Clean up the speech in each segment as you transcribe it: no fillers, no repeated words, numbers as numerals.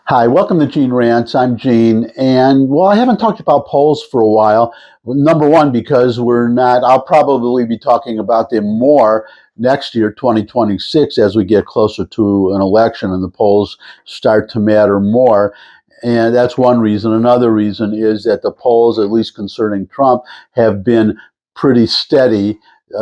Hi, welcome to Gene Rants. I'm Gene, and I haven't talked about polls for a while. Number one, because I'll probably be talking about them more next year, 2026, as we get closer to an election and the polls start to matter more. And that's one reason. Another reason is that the polls, at least concerning Trump, have been pretty steady.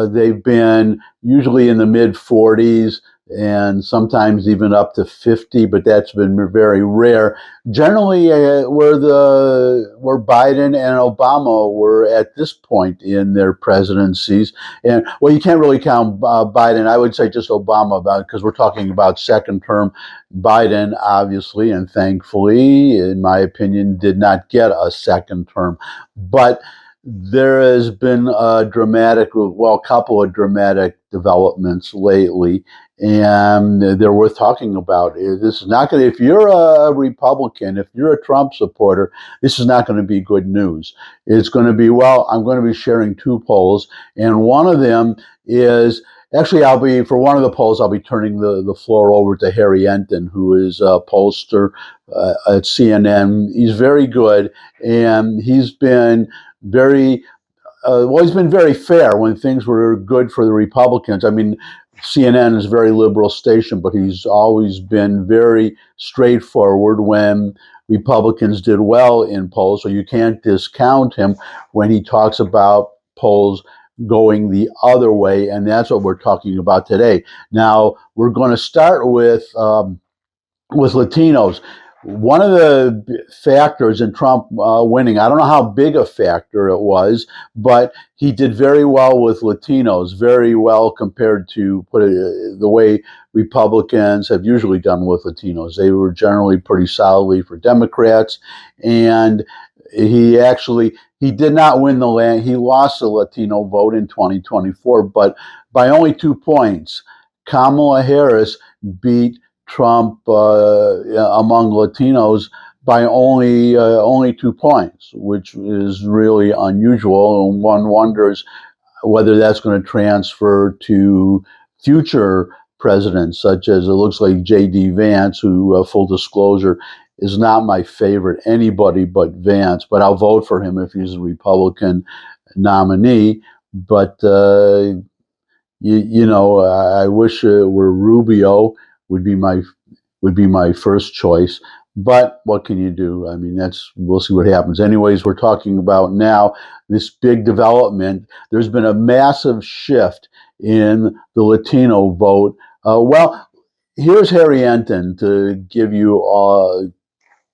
They've been usually in the mid 40s and sometimes even up to 50, but that's been very rare. Generally, where Biden and Obama were at this point in their presidencies, and you can't really count Biden. I would say just Obama, because we're talking about second term. Biden, obviously, and thankfully, in my opinion, did not get a second term, but there has been a couple of dramatic developments lately, and they're worth talking about. This is not going to, if you're a Republican, if you're a Trump supporter, this is not going to be good news. It's going to be, I'm going to be sharing two polls, and one of them is, actually, for one of the polls, I'll be turning the floor over to Harry Enton, who is a pollster at CNN. He's very good, and he's been he's been very fair when things were good for the Republicans. I mean, CNN is a very liberal station, but he's always been very straightforward when Republicans did well in polls, so you can't discount him when he talks about polls going the other way, and that's what we're talking about today. Now, we're going to start with Latinos. One of the factors in Trump winning, I don't know how big a factor it was, but he did very well with Latinos, very well compared to the way Republicans have usually done with Latinos. They were generally pretty solidly for Democrats, and he did not win he lost the Latino vote in 2024, but by only 2 points. Kamala Harris beat Trump among Latinos by only 2 points, which is really unusual, and one wonders whether that's going to transfer to future presidents, such as it looks like J.D. Vance, who, full disclosure, is not my favorite anybody but Vance, but I'll vote for him if he's a Republican nominee. But I wish it were Rubio would be my first choice. But what can you do? I mean, we'll see what happens. Anyways, we're talking about now this big development. There's been a massive shift in the Latino vote. Here's Harry Enton to give you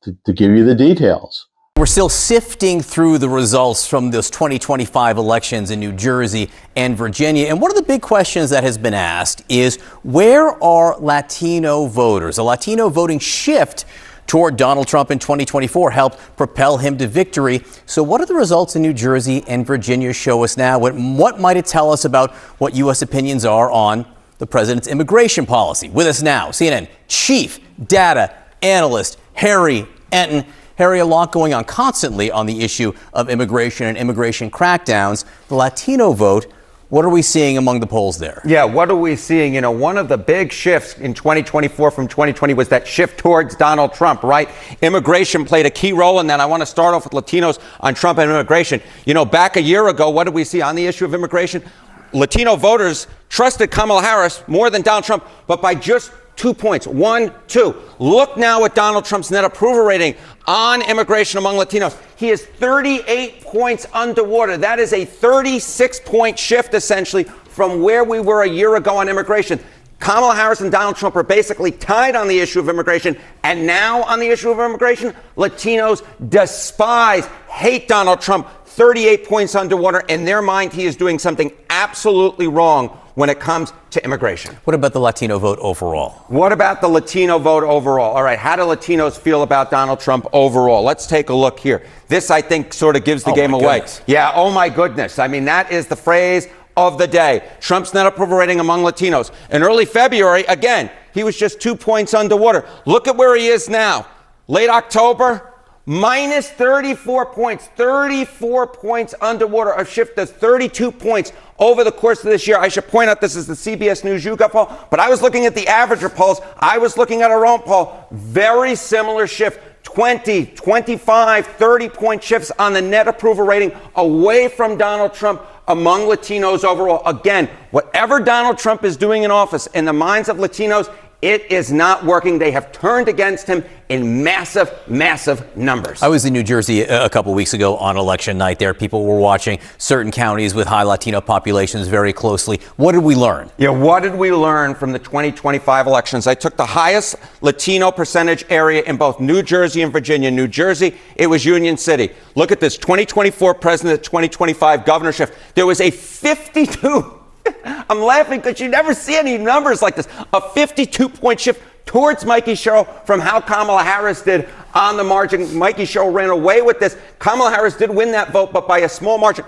the details. We're still sifting through the results from those 2025 elections in New Jersey and Virginia. And one of the big questions that has been asked is, where are Latino voters? A Latino voting shift toward Donald Trump in 2024 helped propel him to victory. So what do the results in New Jersey and Virginia show us now? What might it tell us about what U.S. opinions are on the president's immigration policy? With us now, CNN chief data analyst Harry Enton. Harry, a lot going on constantly on the issue of immigration and immigration crackdowns. The Latino vote, what are we seeing among the polls there? Yeah, what are we seeing? One of the big shifts in 2024 from 2020 was that shift towards Donald Trump, right? Immigration played a key role in that. I want to start off with Latinos on Trump and immigration. Back a year ago, what did we see on the issue of immigration? Latino voters trusted Kamala Harris more than Donald Trump, but by just 2 points. 1, 2. Look now at Donald Trump's net approval rating on immigration among Latinos. He is 38 points underwater. That is a 36-point shift, essentially, from where we were a year ago on immigration. Kamala Harris and Donald Trump are basically tied on the issue of immigration. And now on the issue of immigration, Latinos hate Donald Trump. 38 points underwater. In their mind, he is doing something absolutely wrong when it comes to immigration. What about the Latino vote overall? What about the Latino vote overall? All right, how do Latinos feel about Donald Trump overall? Let's take a look here. This, I think, sort of gives the game away. Goodness. Yeah, oh my goodness. I mean, that is the phrase of the day. Trump's net approval rating among Latinos. In early February, again, he was just 2 points underwater. Look at where he is now. Late October, minus 34 points, 34 points underwater. A shift that's 32 points over the course of this year. I should point out this is the CBS News YouGov poll, but I was looking at the Averager polls. I was looking at our own poll. Very similar shift. 20, 25, 30-point shifts on the net approval rating away from Donald Trump among Latinos overall. Again, whatever Donald Trump is doing in office, in the minds of Latinos, it is not working. They have turned against him in massive, massive numbers. I was in New Jersey a couple weeks ago on election night there. People were watching certain counties with high Latino populations very closely. What did we learn? Yeah, what did we learn from the 2025 elections? I took the highest Latino percentage area in both New Jersey and Virginia. New Jersey, it was Union City. Look at this, 2024 president, 2025 governorship. There was a 52... I'm laughing because you never see any numbers like this. A 52-point shift towards Mikey Sherrill from how Kamala Harris did on the margin. Mikey Sherrill ran away with this. Kamala Harris did win that vote, but by a small margin.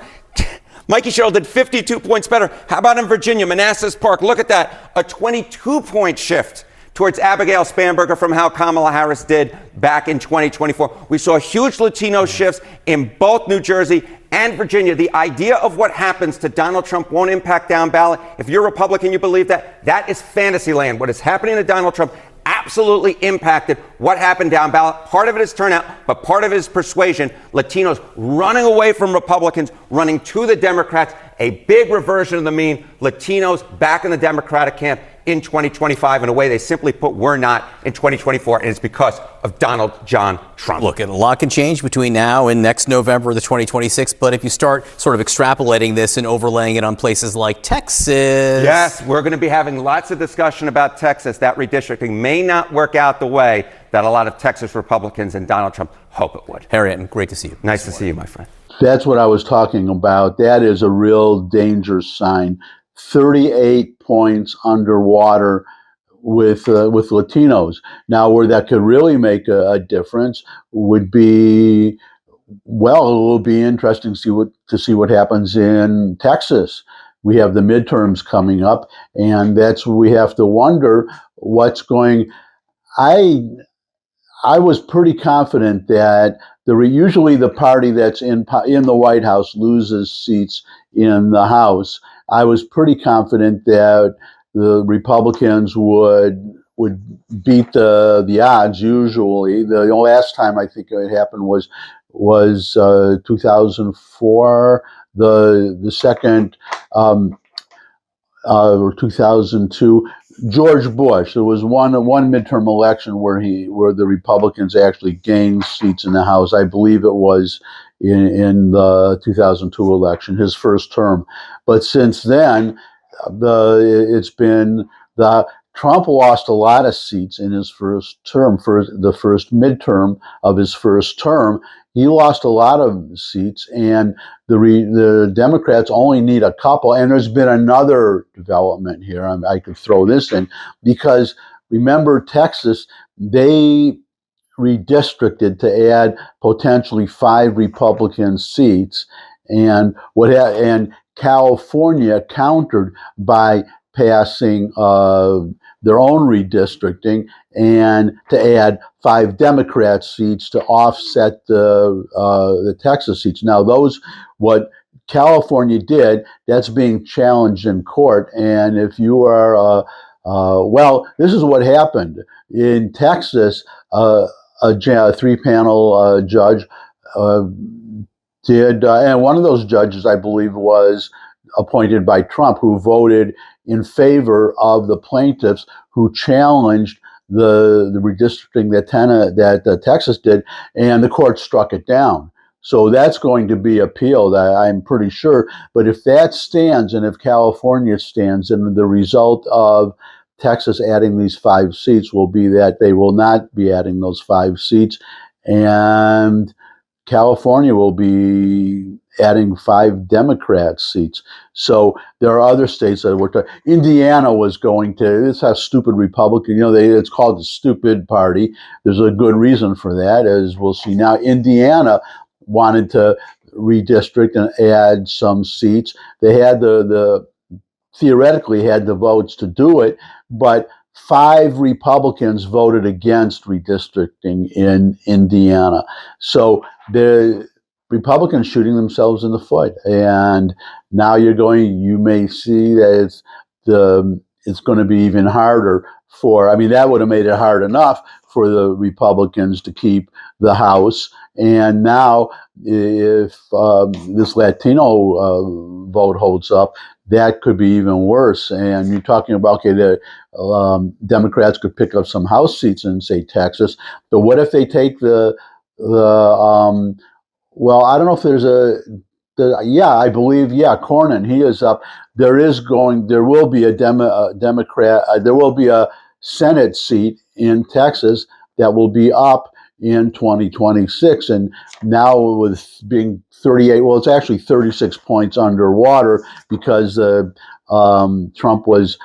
Mikey Sherrill did 52 points better. How about in Virginia, Manassas Park? Look at that. A 22-point shift towards Abigail Spanberger from how Kamala Harris did back in 2024. We saw huge Latino shifts in both New Jersey and Virginia. The idea of what happens to Donald Trump won't impact down ballot. If you're a Republican, you believe that, that is fantasy land. What is happening to Donald Trump absolutely impacted what happened down ballot. Part of it is turnout, but part of it is persuasion. Latinos running away from Republicans, running to the Democrats, a big reversion of the mean. Latinos back in the Democratic camp in 2025 in a way they simply put we're not in 2024, and it's because of Donald John Trump. Look, a lot can change between now and next November, the 2026, but if you start sort of extrapolating this and overlaying it on places like Texas. Yes, we're going to be having lots of discussion about Texas. That redistricting may not work out the way that a lot of Texas Republicans and Donald Trump hope it would. Harry Etten, great to see you. Nice to see you, my friend. That's what I was talking about. That is a real danger sign. 38 points underwater with Latinos. Now, where that could really make a difference would be, well, it will be interesting to see what happens in Texas. We have the midterms coming up, and that's where we have to wonder what's going. I was pretty confident that usually the party that's in the White House loses seats in the House. I was pretty confident that the Republicans would beat the odds. Usually, the last time I think it happened was 2004. The second or 2002. George Bush. There was one midterm election where the Republicans actually gained seats in the House. I believe it was in the 2002 election, his first term. But since then, Trump lost a lot of seats in his first term, for the first midterm of his first term. He lost a lot of seats, and the Democrats only need a couple. And there's been another development here. I could throw this in, because remember Texas, they redistricted to add potentially 5 Republican seats, and California countered by passing their own redistricting and to add 5 Democrat seats to offset the Texas seats. Now, what California did, that's being challenged in court. And if you are, this is what happened in Texas. A 3-panel judge did, and one of those judges, I believe, was appointed by Trump, who voted in favor of the plaintiffs who challenged the redistricting that Texas did, and the court struck it down. So that's going to be appealed, I'm pretty sure. But if that stands, and if California stands, then the result of Texas adding these 5 seats will be that they will not be adding those 5 seats, and California will be adding 5 Democrat seats. So there are other states that were Indiana was going to, this is how stupid Republican, it's called the stupid party. There's a good reason for that, as we'll see now. Indiana wanted to redistrict and add some seats. They had theoretically had the votes to do it, but 5 Republicans voted against redistricting in Indiana. So the Republicans shooting themselves in the foot. And now you may see that it's going to be even harder I mean, that would have made it hard enough for the Republicans to keep the House. And now, if this Latino vote holds up, that could be even worse. And you're talking about, okay, the Democrats could pick up some House seats in, say, Texas. But what if they take well, I don't know if there's I believe, Cornyn, he is up. There will be a Democrat, there will be a Senate seat in Texas that will be up in 2026. And now with being 38, well, it's actually 36 points underwater because Trump was,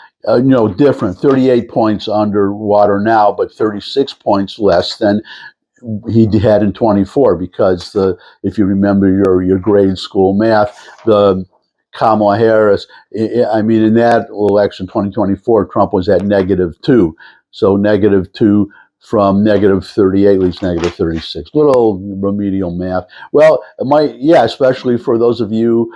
different, 38 points underwater now, but 36 points less than he had in 24, because if you remember your grade school math, the Kamala Harris, I mean, in that election, 2024, Trump was at -2. So -2 from -38 leaves -36. Little remedial math. Well, it might, especially for those of you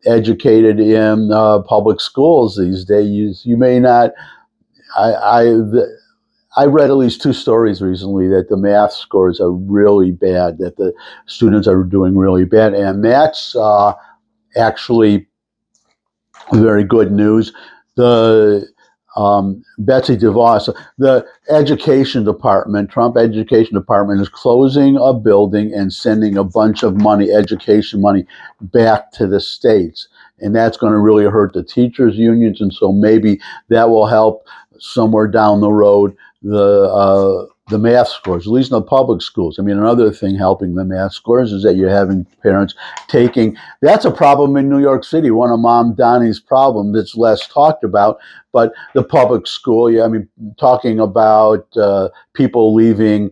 educated in public schools these days, you may not. I read at least 2 stories recently that the math scores are really bad, that the students are doing really bad, and that's actually very good news. The Betsy DeVos, the education department, Trump education department, is closing a building and sending a bunch of money, education money, back to the states. And that's going to really hurt the teachers' unions, and so maybe that will help somewhere down the road the math scores, at least in the public schools. I mean, another thing helping the math scores is that you're having parents that's a problem in New York City, one of Mom Donnie's problems that's less talked about, but the public school, talking about people leaving,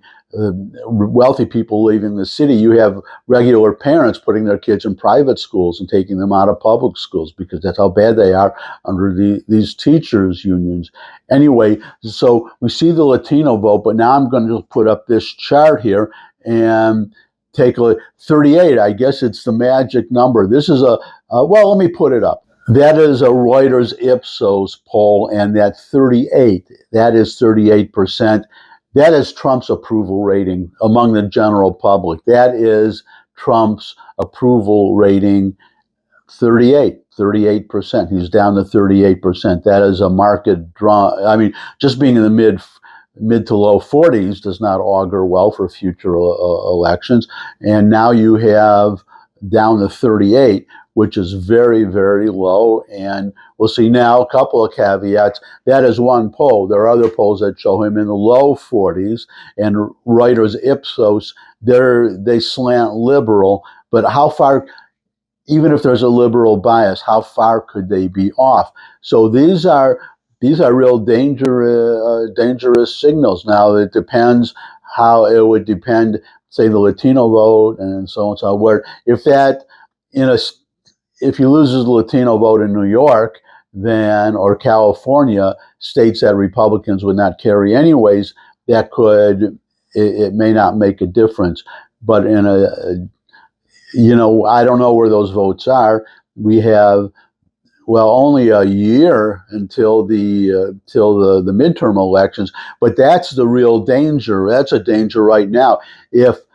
wealthy people leaving the city, you have regular parents putting their kids in private schools and taking them out of public schools because that's how bad they are under these teachers' unions. Anyway, so we see the Latino vote, but now I'm going to put up this chart here and take a 38. I guess it's the magic number. This is well, let me put it up. That is a Reuters Ipsos poll, and that 38, that is 38%. That is Trump's approval rating among the general public. That is Trump's approval rating, 38%. He's down to 38%. That is a market draw. I mean, just being in the mid to low 40s does not augur well for future elections. And now you have down to 38, which is very, very low. And we'll see now a couple of caveats. That is one poll. There are other polls that show him in the low 40s, and Reuters Ipsos, they slant liberal, but how far, even if there's a liberal bias, how far could they be off? So these are real dangerous signals. Now, it depends how it would depend, say, the Latino vote and so on and so on, where if he loses the Latino vote in New York, or California, states that Republicans would not carry anyways, it may not make a difference. But I don't know where those votes are. We have, only a year until the midterm elections, but that's the real danger. That's a danger right now. If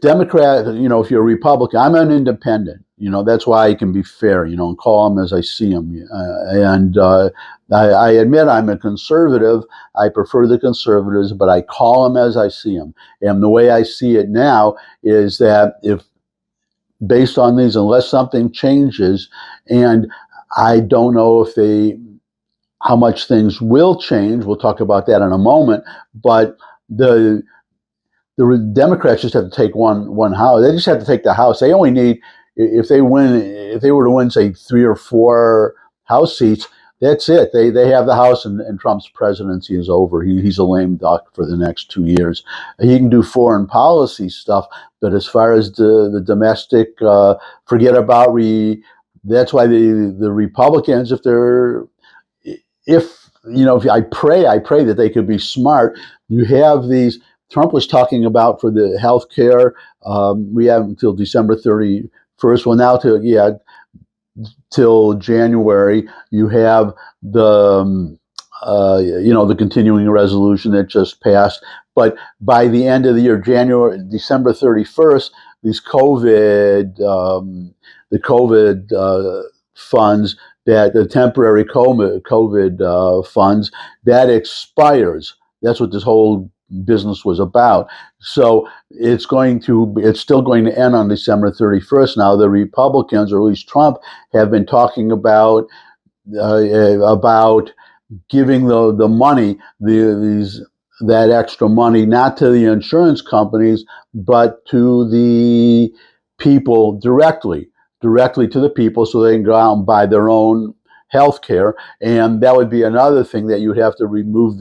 Democrat, if you're a Republican, I'm an independent, that's why I can be fair, and call them as I see them. I admit I'm a conservative. I prefer the conservatives, but I call them as I see them. And the way I see it now is that based on these, unless something changes, and I don't know how much things will change. We'll talk about that in a moment, but the Democrats just have to take one house. They just have to take the House. They only need, if they were to win, say, 3 or 4 House seats, that's it. They have the House, and Trump's presidency is over. He's a lame duck for the next 2 years. He can do foreign policy stuff, but as far as the domestic, forget about that's why the Republicans, if I pray that they could be smart. You have these. Trump was talking about for the health care. We have until December 31st. Well, now till January. You have the the continuing resolution that just passed. But by the end of the year, December 31st, these the COVID funds, the temporary COVID funds, that expires. That's what this whole business was about. So it's still going to end on December 31st. Now the Republicans, or at least Trump, have been talking about giving the money, that extra money, not to the insurance companies, but to the people directly to the people, so they can go out and buy their own health care. And that would be another thing that you would have to remove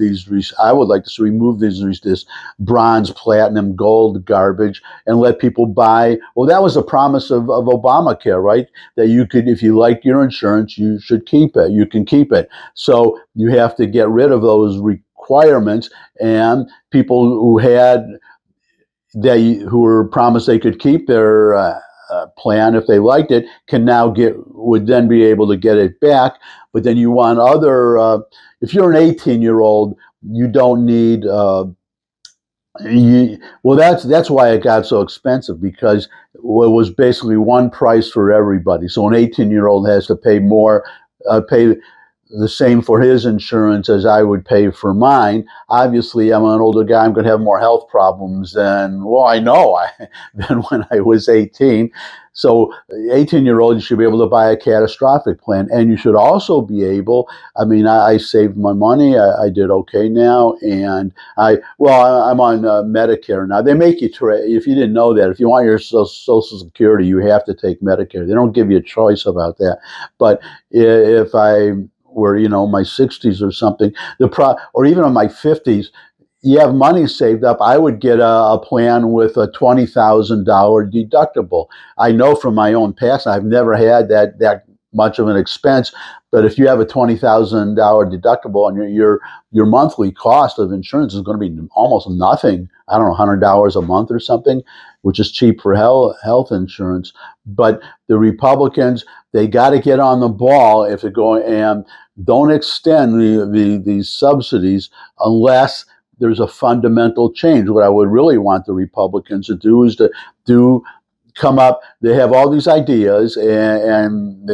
I would like to remove this bronze, platinum, gold garbage and let people buy. Well, that was a promise of Obamacare, right? That you could, if you like your insurance, you should keep it. You can keep it. So you have to get rid of those requirements, and people who were promised they could keep their plan if they liked it would then be able to get it back. But then you want if you're an 18-year-old, you don't need that's why it got so expensive, because it was basically one price for everybody. So an 18-year-old has to pay pay the same for his insurance as I would pay for mine. Obviously, I'm an older guy. I'm going to have more health problems than when I was 18. So 18-year-old, you should be able to buy a catastrophic plan. And you should also be able, I saved my money. I did okay now. And I'm on Medicare now. They make you if you didn't know that, if you want your Social Security, you have to take Medicare. They don't give you a choice about that. But if I were, my 60s or something, or even in my 50s, you have money saved up, I would get a plan with a $20,000 deductible. I know from my own past, I've never had that much of an expense. But if you have a $20,000 deductible and your monthly cost of insurance is going to be almost nothing, I don't know, $100 a month or something, which is cheap for health insurance. But the Republicans, they got to get on the ball if they're going, and don't extend these subsidies unless there's a fundamental change. What I would really want the Republicans to do is to come up. They have all these ideas, and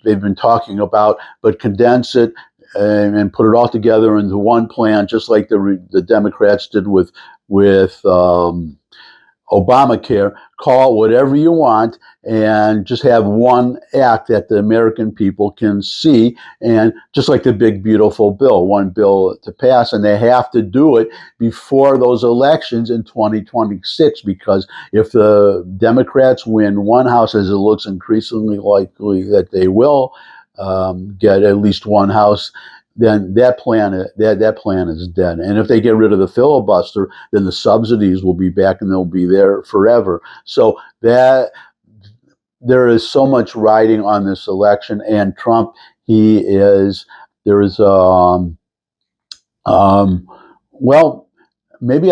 they've been talking about, but condense it and put it all together into one plan, just like the Democrats did with Obamacare. Call it whatever you want, and just have one act that the American people can see, and just like the big beautiful bill, one bill to pass, and they have to do it before those elections in 2026, because if the Democrats win one house, as it looks increasingly likely that they will get at least one house, then that plan is dead. And if they get rid of the filibuster, then the subsidies will be back, and they'll be there forever. So that there is so much riding on this election, and Trump, maybe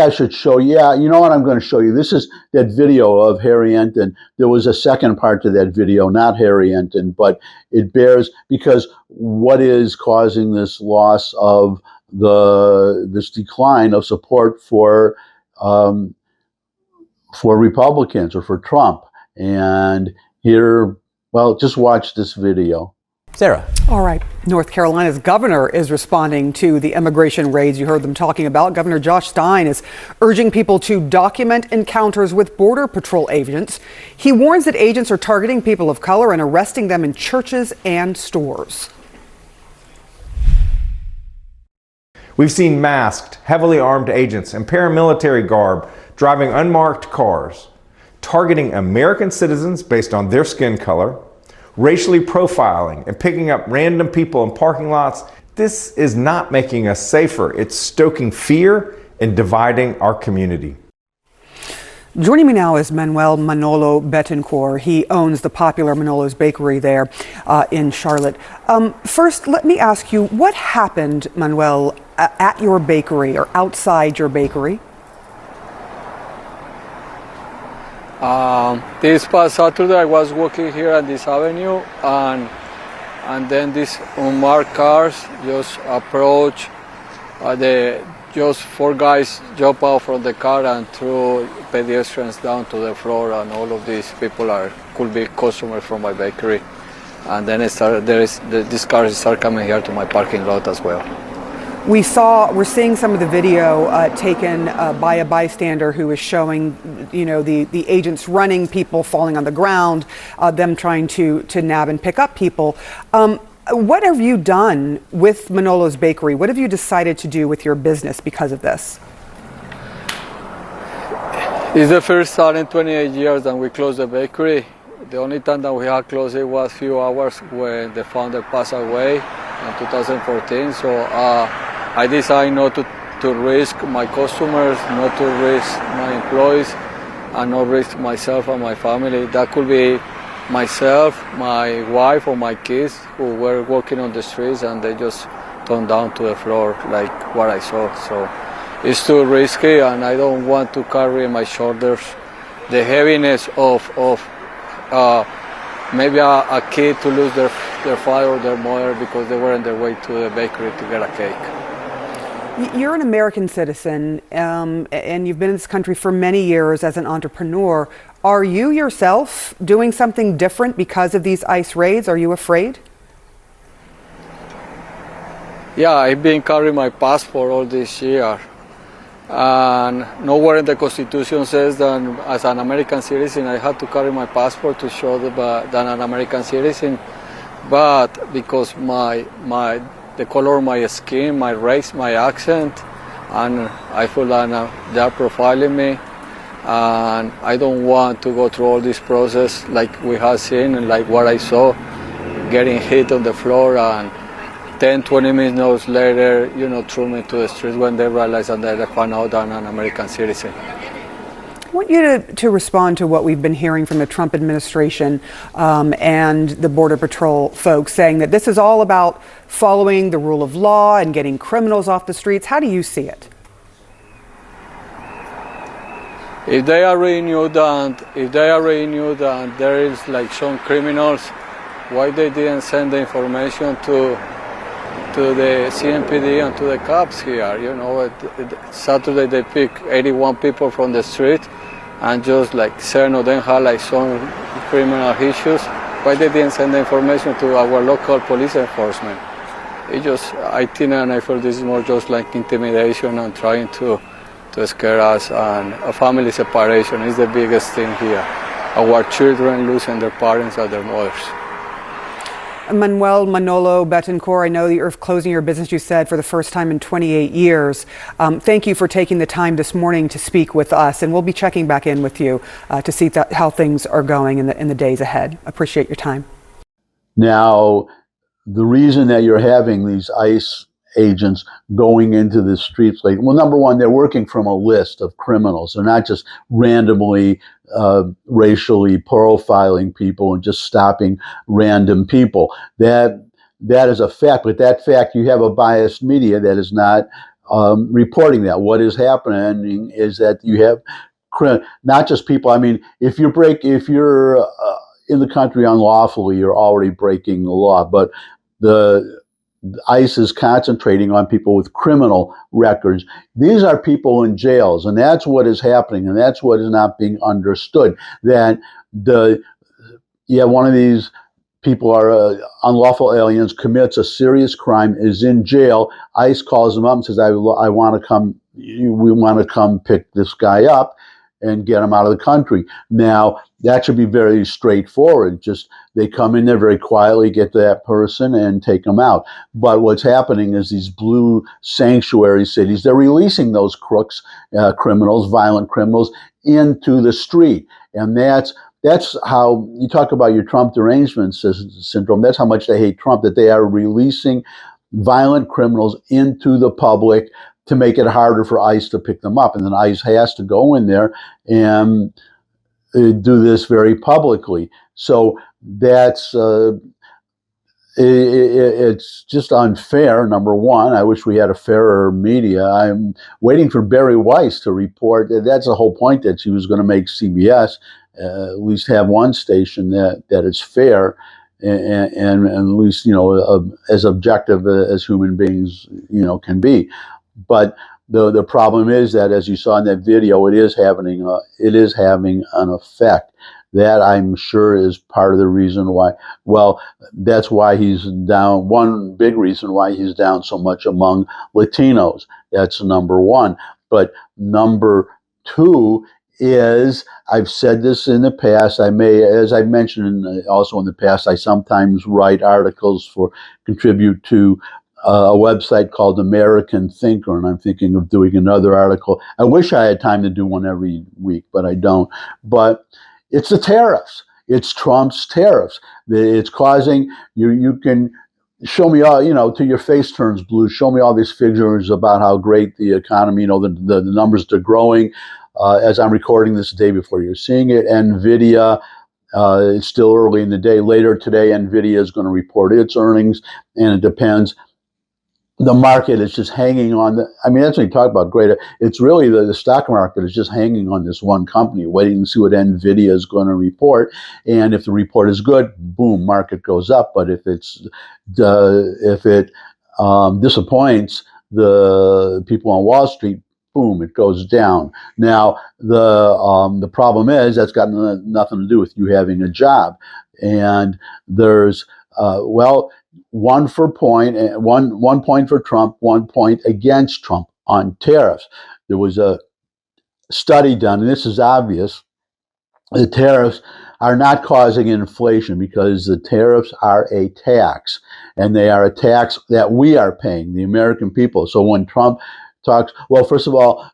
I should show you. Yeah, you know what I'm going to show you? This is that video of Harry Enton. There was a second part to that video, not Harry Enton, but it bears, because what is causing this loss of this decline of support for Republicans or for Trump. And here, just watch this video. Sarah. All right. North Carolina's governor is responding to the immigration raids you heard them talking about. Governor Josh Stein is urging people to document encounters with Border Patrol agents. He warns that agents are targeting people of color and arresting them in churches and stores. We've seen masked, heavily armed agents in paramilitary garb driving unmarked cars, targeting American citizens based on their skin color, racially profiling and picking up random people in parking lots. This is not making us safer. It's stoking fear and dividing our community. Joining me now is Manuel Manolo Betancourt. He owns the popular Manolo's Bakery there in Charlotte. First, let me ask you, what happened, Manuel, at your bakery or outside your bakery? This past Saturday, I was walking here on this avenue, and then these unmarked cars just approach. Just four guys jump out from the car and threw pedestrians down to the floor, and all of these people could be customers from my bakery. And then these cars start coming here to my parking lot as well. We're seeing some of the video taken by a bystander who is showing, the agents running, people falling on the ground, them trying to nab and pick up people. What have you done with Manolo's Bakery? What have you decided to do with your business because of this? It's the first time in 28 years that we closed the bakery. The only time that we had closed it was a few hours when the founder passed away in 2014. So I decided not to risk my customers, not to risk my employees, and not risk myself and my family. That could be myself, my wife, or my kids who were walking on the streets and they just turned down to the floor like what I saw. So it's too risky, and I don't want to carry in my shoulders the heaviness of maybe a kid to lose their father or their mother because they were on their way to the bakery to get a cake. You're an American citizen, and you've been in this country for many years as an entrepreneur. Are you yourself doing something different because of these ICE raids? Are you afraid? Yeah, I've been carrying my passport all this year. And nowhere in the Constitution says that as an American citizen I had to carry my passport to show that I'm an American citizen. But because the color of my skin, my race, my accent, and I feel that they're profiling me, and I don't want to go through all this process like we have seen and like what I saw, getting hit on the floor, and 10, 20 minutes later, threw me to the street when they realized that they found out I'm an American citizen. I want you to respond to what we've been hearing from the Trump administration and the Border Patrol folks saying that this is all about following the rule of law and getting criminals off the streets. How do you see it? If they already knew that there is like some criminals, why they didn't send the information to the CMPD and to the cops here? Saturday they picked 81 people from the street, and just like 7 of them had like some criminal issues. Why they didn't send the information to our local police enforcement? I think, and I feel this is more just like intimidation and trying to scare us, and a family separation is the biggest thing here. Our children losing their parents or their mothers. Manuel Manolo Betancourt, I know that you're closing your business, you said, for the first time in 28 years. Thank you for taking the time this morning to speak with us, and we'll be checking back in with you to see how things are going in the days ahead. Appreciate your time. Now, the reason that you're having these ICE agents going into the streets, number one, they're working from a list of criminals. They're not just randomly racially profiling people and just stopping random people. That is a fact, but that fact, you have a biased media that is not reporting that. What is happening is that you have not just people. I mean, if you're in the country unlawfully, you're already breaking the law, but the ICE is concentrating on people with criminal records. These are people in jails, and that's what is happening, and that's what is not being understood. That one of these people are unlawful aliens, commits a serious crime, is in jail. ICE calls them up and says, "I want to come. We want to come pick this guy up and get him out of the country." Now, that should be very straightforward. Just they come in there very quietly, get that person, and take them out. But what's happening is these blue sanctuary cities, they're releasing those crooks, criminals, violent criminals, into the street. And that's how you talk about your Trump derangement syndrome. That's how much they hate Trump, that they are releasing violent criminals into the public to make it harder for ICE to pick them up. And then ICE has to go in there and do this very publicly. So that's it's just unfair, number one. I wish we had a fairer media. I'm waiting for Barry Weiss to report. That's the whole point, that she was going to make CBS at least have one station that is fair and at least, as objective as human beings, can be. But the problem is that, as you saw in that video, it is having an effect. That, I'm sure, is part of the reason why. Well, that's why he's down. One big reason why he's down so much among Latinos. That's number one. But number two is, I've said this in the past, as I mentioned also in the past, I sometimes write articles contribute to a website called American Thinker, and I'm thinking of doing another article. I wish I had time to do one every week, but I don't. But it's the tariffs. It's Trump's tariffs. It's causing you can show me all, till your face turns blue. Show me all these figures about how great the economy, the numbers are growing. As I'm recording this, the day before you're seeing it, NVIDIA, it's still early in the day. Later today, NVIDIA is going to report its earnings, and it depends. The market is just hanging on. That's when you talk about great. It's really the stock market is just hanging on this one company, waiting to see what NVIDIA is going to report. And if the report is good, boom, market goes up. But if it disappoints the people on Wall Street, boom, it goes down. Now the problem is that's got nothing to do with you having a job. And there's one point for Trump, 1 point against Trump on tariffs. There was a study done, and this is obvious. The tariffs are not causing inflation because the tariffs are a tax, and they are a tax that we are paying, the American people. So when Trump talks, first of all,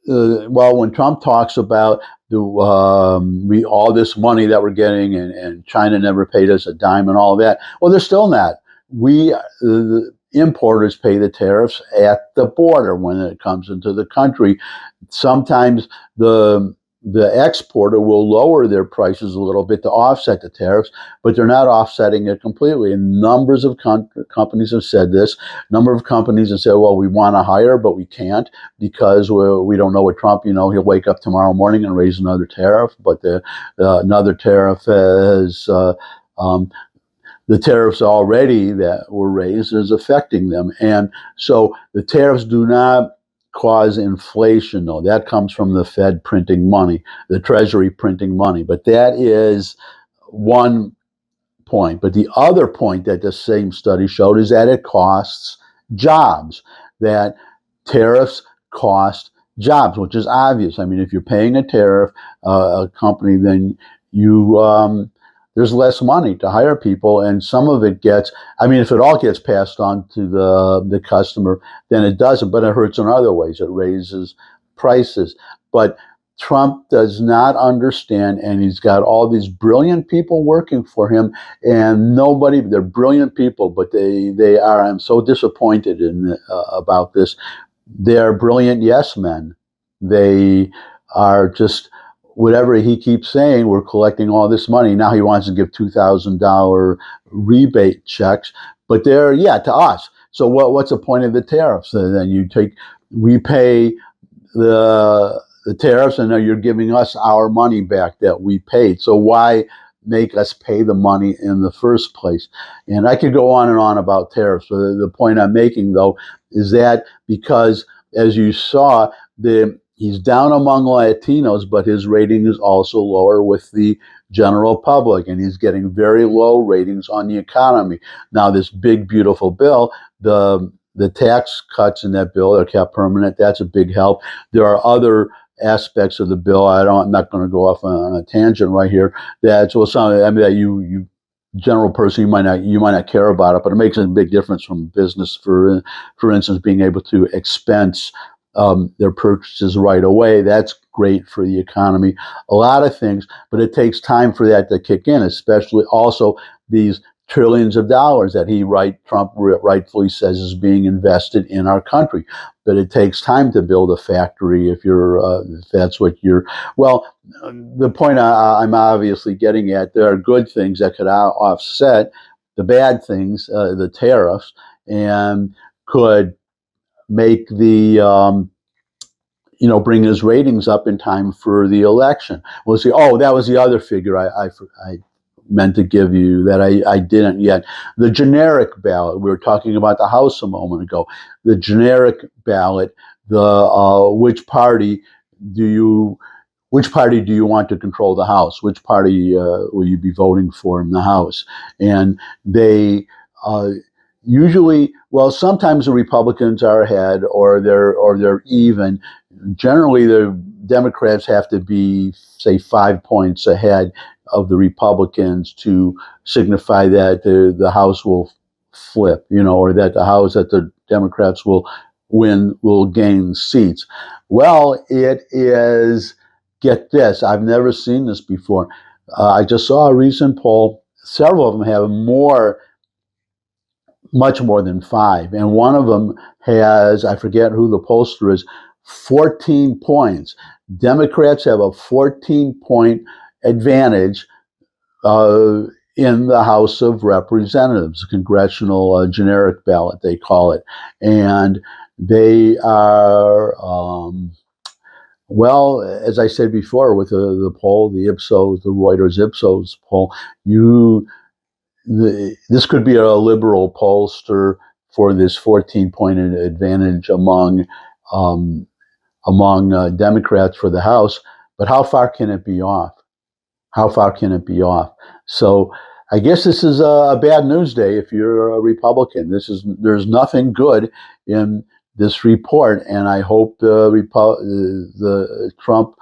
when Trump talks about all this money that we're getting, and China never paid us a dime and all that, well, they're still not. The importers pay the tariffs at the border when it comes into the country. Sometimes the exporter will lower their prices a little bit to offset the tariffs, but they're not offsetting it completely. And numbers of companies have said this. Number of companies have said, well, we want to hire, but we can't because we don't know what Trump, he'll wake up tomorrow morning and raise another tariff. But another tariff is the tariffs already that were raised is affecting them. And so the tariffs do not cause inflation, though. That comes from the Fed printing money, the Treasury printing money. But that is one point. But the other point that the same study showed is that it costs jobs, that tariffs cost jobs, which is obvious. If you're paying a tariff, a company, then there's less money to hire people, and some of it gets, if it all gets passed on to the customer, then it doesn't, but it hurts in other ways. It raises prices. But Trump does not understand, and he's got all these brilliant people working for him, and they're brilliant people, but they are, I'm so disappointed about this. They're brilliant yes men. They are just, whatever he keeps saying, we're collecting all this money. Now he wants to give $2,000 rebate checks, but they're, to us. So what's the point of the tariffs? Then we pay the tariffs, and now you're giving us our money back that we paid. So why make us pay the money in the first place? And I could go on and on about tariffs. So the point I'm making, though, is that because, as you saw, he's down among Latinos, but his rating is also lower with the general public, and he's getting very low ratings on the economy. Now, this big, beautiful bill, the tax cuts in that bill are kept permanent. That's a big help. There are other aspects of the bill. I'm not going to go off on a tangent right here. That you general person, you might not care about it, but it makes a big difference from business. For instance, being able to expense their purchases right away. That's great for the economy. A lot of things, but it takes time for that to kick in, especially also these trillions of dollars that Trump rightfully says is being invested in our country. But it takes time to build a factory if that's what you're. Well, the point I'm obviously getting at, there are good things that could offset the bad things, the tariffs, and could make the bring his ratings up in time for the election. We'll see. Oh, that was the other figure I meant to give you that I didn't yet. The generic ballot. We were talking about the House a moment ago. The generic ballot. Which party do you want to control the House? Which party will you be voting for in the House? And they usually, well, sometimes the Republicans are ahead, or they're even. Generally, the Democrats have to be, say, 5 points ahead of the Republicans to signify that the House will flip, or that the Democrats will gain seats. Well, it is. Get this, I've never seen this before. I just saw a recent poll. Several of them have much more than 5. And one of them has, I forget who the pollster is, 14 points. Democrats have a 14-point advantage in the House of Representatives, congressional generic ballot, they call it. And they are, well, as I said before, with the poll, the Reuters Ipsos poll, this could be a liberal pollster for this 14-point advantage among Democrats for the House. But how far can it be off? How far can it be off? So I guess this is a bad news day if you're a Republican. There's nothing good in this report, and I hope the Trump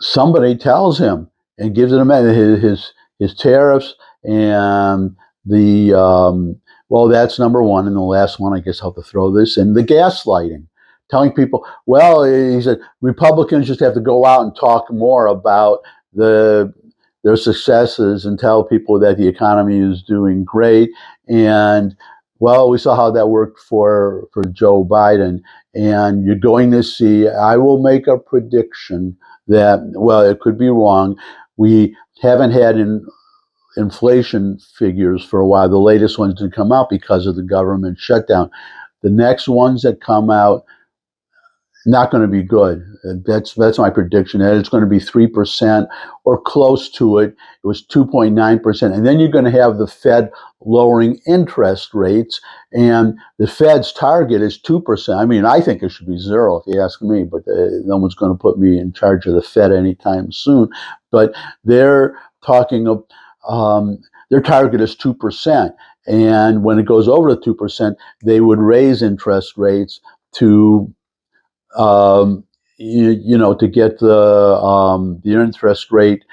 somebody tells him and gives it his tariffs and the well, that's number one, and the last one, I guess I'll have to throw this in, the gaslighting. Telling people, well, he said Republicans just have to go out and talk more about their successes and tell people that the economy is doing great. And well, we saw how that worked for Joe Biden. And you're going to see, I will make a prediction that, well, it could be wrong. We haven't had inflation figures for a while. The latest ones didn't come out because of the government shutdown. The next ones that come out, not going to be good. That's my prediction. That it's going to be 3% or close to it. It was 2.9%. And then you're going to have the Fed lowering interest rates. And the Fed's target is 2%. I mean, I think it should be 0 if you ask me, but no one's going to put me in charge of the Fed anytime soon. But they're talking of, their target is 2%. And when it goes over the 2%, they would raise interest rates to to get the interest rate,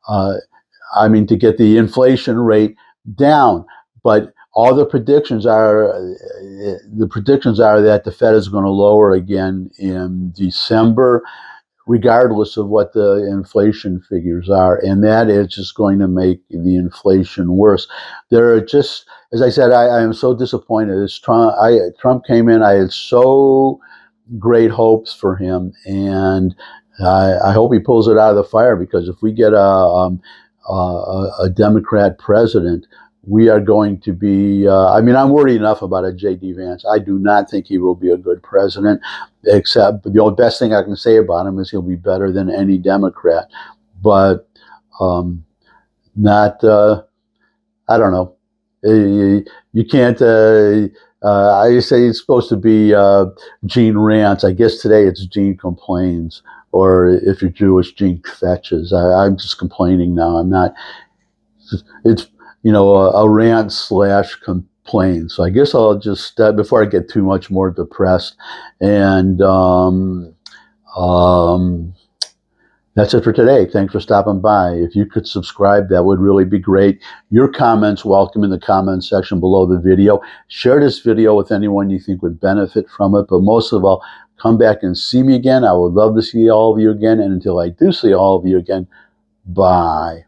to get the inflation rate down. But all the predictions are that the Fed is going to lower again in December, regardless of what the inflation figures are, and that is just going to make the inflation worse. There are just, as I said, I am so disappointed. Trump came in, I had so great hopes for him, and I hope he pulls it out of the fire, because if we get a Democrat president, we are going to be, I'm worried enough about a J.D. Vance. I do not think he will be a good president, except the only best thing I can say about him is he'll be better than any Democrat. But not, I don't know. You can't, I say it's supposed to be Gene rants. I guess today it's Gene complains, or if you're Jewish, Gene fetches. I'm just complaining now. I'm not, it's, a rant / complain. So I guess I'll just, before I get too much more depressed, and that's it for today. Thanks for stopping by. If you could subscribe, that would really be great. Your comments, welcome in the comment section below the video. Share this video with anyone you think would benefit from it. But most of all, come back and see me again. I would love to see all of you again. And until I do see all of you again, bye.